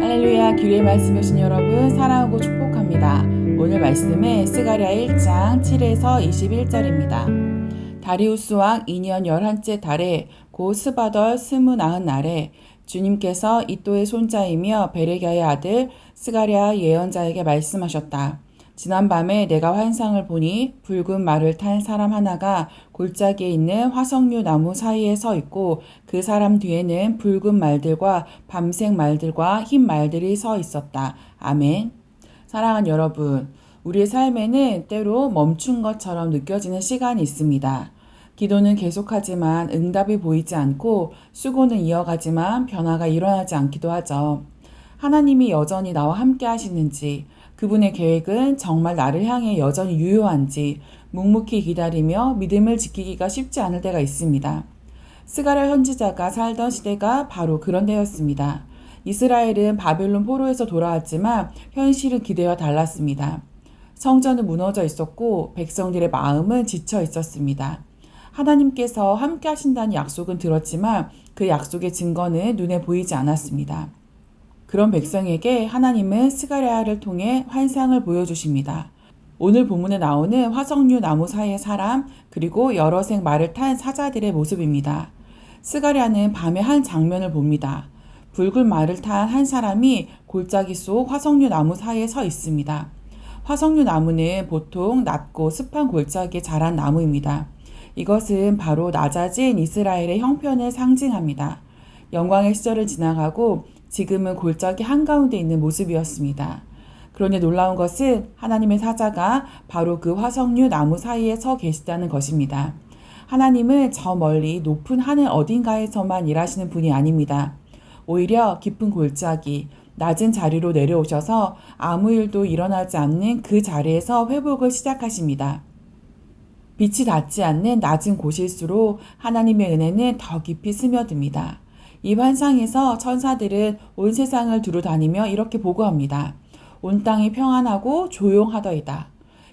할렐루야, 규리의 말씀 오신 여러분 사랑하고 축복합니다. 오늘 말씀은 스가랴 1장 7에서 21절입니다. 다리우스 왕 2년 11째 달에 고 스바덜 29날에 주님께서 이또의 손자이며 베레랴의 아들 스가랴 예언자에게 말씀하셨다. 지난밤에 내가 환상을 보니 붉은 말을 탄 사람 하나가 골짜기에 있는 화석류 나무 사이에 서 있고 그 사람 뒤에는 붉은 말들과 밤색 말들과 흰 말들이 서 있었다. 아멘. 사랑하는 여러분, 우리의 삶에는 때로 멈춘 것처럼 느껴지는 시간이 있습니다. 기도는 계속하지만 응답이 보이지 않고 수고는 이어가지만 변화가 일어나지 않기도 하죠. 하나님이 여전히 나와 함께 하시는지, 그분의 계획은 정말 나를 향해 여전히 유효한지 묵묵히 기다리며 믿음을 지키기가 쉽지 않을 때가 있습니다. 스가랴 선지자가 살던 시대가 바로 그런 때였습니다. 이스라엘은 바벨론 포로에서 돌아왔지만 현실은 기대와 달랐습니다. 성전은 무너져 있었고 백성들의 마음은 지쳐 있었습니다. 하나님께서 함께 하신다는 약속은 들었지만 그 약속의 증거는 눈에 보이지 않았습니다. 그런 백성에게 하나님은 스가랴를 통해 환상을 보여주십니다. 오늘 본문에 나오는 화석류 나무 사이의 사람, 그리고 여러 색 말을 탄 사자들의 모습입니다. 스가랴는 밤에 한 장면을 봅니다. 붉은 말을 탄 한 사람이 골짜기 속 화석류 나무 사이에 서 있습니다. 화석류 나무는 보통 낮고 습한 골짜기에 자란 나무입니다. 이것은 바로 낮아진 이스라엘의 형편을 상징합니다. 영광의 시절을 지나가고 지금은 골짜기 한가운데 있는 모습이었습니다. 그런데 놀라운 것은 하나님의 사자가 바로 그 화석류 나무 사이에 서 계시다는 것입니다. 하나님은 저 멀리 높은 하늘 어딘가에서만 일하시는 분이 아닙니다. 오히려 깊은 골짜기, 낮은 자리로 내려오셔서 아무 일도 일어나지 않는 그 자리에서 회복을 시작하십니다. 빛이 닿지 않는 낮은 곳일수록 하나님의 은혜는 더 깊이 스며듭니다. 이 환상에서 천사들은 온 세상을 두루 다니며 이렇게 보고합니다. 온 땅이 평안하고 조용하더이다.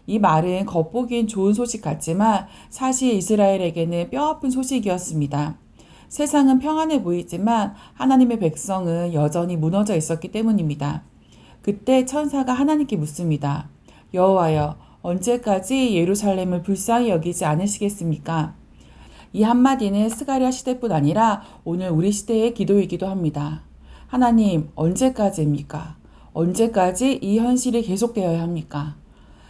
이 말은 겉보기엔 좋은 소식 같지만 사실 이스라엘에게는 뼈아픈 소식이었습니다. 세상은 평안해 보이지만 하나님의 백성은 여전히 무너져 있었기 때문입니다. 그때 천사가 하나님께 묻습니다. 여호와여, 언제까지 예루살렘을 불쌍히 여기지 않으시겠습니까? 이 한마디는 스가랴 시대뿐 아니라 오늘 우리 시대의 기도이기도 합니다. 하나님, 언제까지입니까? 언제까지 이 현실이 계속되어야 합니까?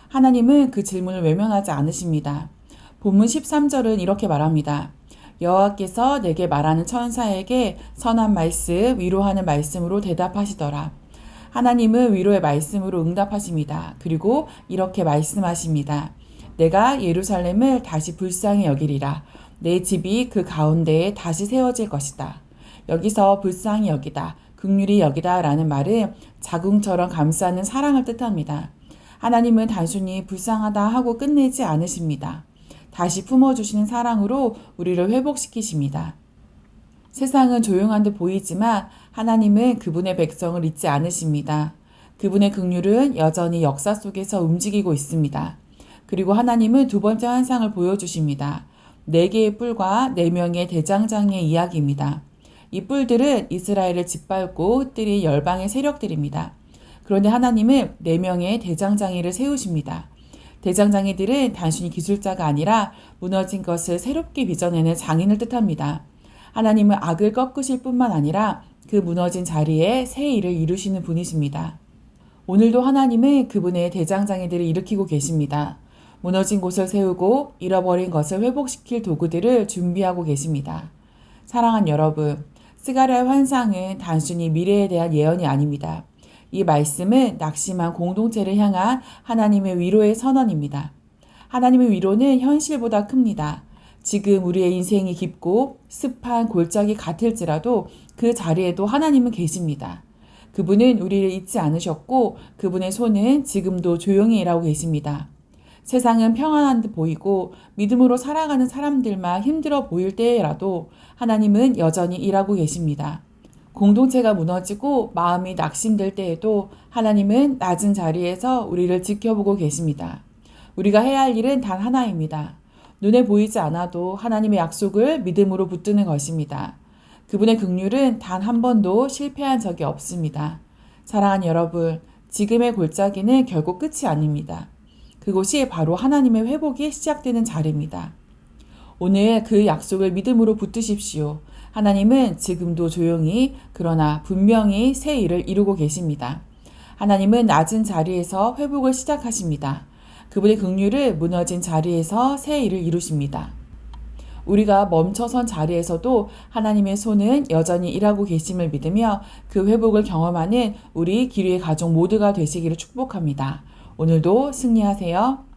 하나님은 그 질문을 외면하지 않으십니다. 본문 13절은 이렇게 말합니다. 여호와께서 내게 말하는 천사에게 선한 말씀, 위로하는 말씀으로 대답하시더라. 하나님은 위로의 말씀으로 응답하십니다. 그리고 이렇게 말씀하십니다. 내가 예루살렘을 다시 불쌍히 여기리라. 내 집이 그 가운데에 다시 세워질 것이다. 여기서 불쌍히 여기다, 긍휼히 여기다 라는 말은 자궁처럼 감싸는 사랑을 뜻합니다. 하나님은 단순히 불쌍하다 하고 끝내지 않으십니다. 다시 품어주시는 사랑으로 우리를 회복시키십니다. 세상은 조용한 듯 보이지만 하나님은 그분의 백성을 잊지 않으십니다. 그분의 긍휼은 여전히 역사 속에서 움직이고 있습니다. 그리고 하나님은 두 번째 환상을 보여주십니다. 4개의 뿔과 4명의 대장장이의 이야기입니다. 이 뿔들은 이스라엘을 짓밟고 흩뜨릴 열방의 세력들입니다. 그런데 하나님은 4명의 대장장이를 세우십니다. 대장장이들은 단순히 기술자가 아니라 무너진 것을 새롭게 빚어내는 장인을 뜻합니다. 하나님은 악을 꺾으실 뿐만 아니라 그 무너진 자리에 새 일을 이루시는 분이십니다. 오늘도 하나님은 그분의 대장장이들을 일으키고 계십니다. 무너진 곳을 세우고 잃어버린 것을 회복시킬 도구들을 준비하고 계십니다. 사랑하는 여러분, 스가랴의 환상은 단순히 미래에 대한 예언이 아닙니다. 이 말씀은 낙심한 공동체를 향한 하나님의 위로의 선언입니다. 하나님의 위로는 현실보다 큽니다. 지금 우리의 인생이 깊고 습한 골짜기 같을지라도 그 자리에도 하나님은 계십니다. 그분은 우리를 잊지 않으셨고 그분의 손은 지금도 조용히 일하고 계십니다. 세상은 평안한 듯 보이고 믿음으로 살아가는 사람들만 힘들어 보일 때라도 하나님은 여전히 일하고 계십니다. 공동체가 무너지고 마음이 낙심될 때에도 하나님은 낮은 자리에서 우리를 지켜보고 계십니다. 우리가 해야 할 일은 단 하나입니다. 눈에 보이지 않아도 하나님의 약속을 믿음으로 붙드는 것입니다. 그분의 긍휼은 단 한 번도 실패한 적이 없습니다. 사랑하는 여러분, 지금의 골짜기는 결국 끝이 아닙니다. 그곳이 바로 하나님의 회복이 시작되는 자리입니다. 오늘 그 약속을 믿음으로 붙드십시오. 하나님은 지금도 조용히 그러나 분명히 새 일을 이루고 계십니다. 하나님은 낮은 자리에서 회복을 시작하십니다. 그분의 긍휼을 무너진 자리에서 새 일을 이루십니다. 우리가 멈춰선 자리에서도 하나님의 손은 여전히 일하고 계심을 믿으며 그 회복을 경험하는 우리 기류의 가족 모두가 되시기를 축복합니다. 오늘도 승리하세요.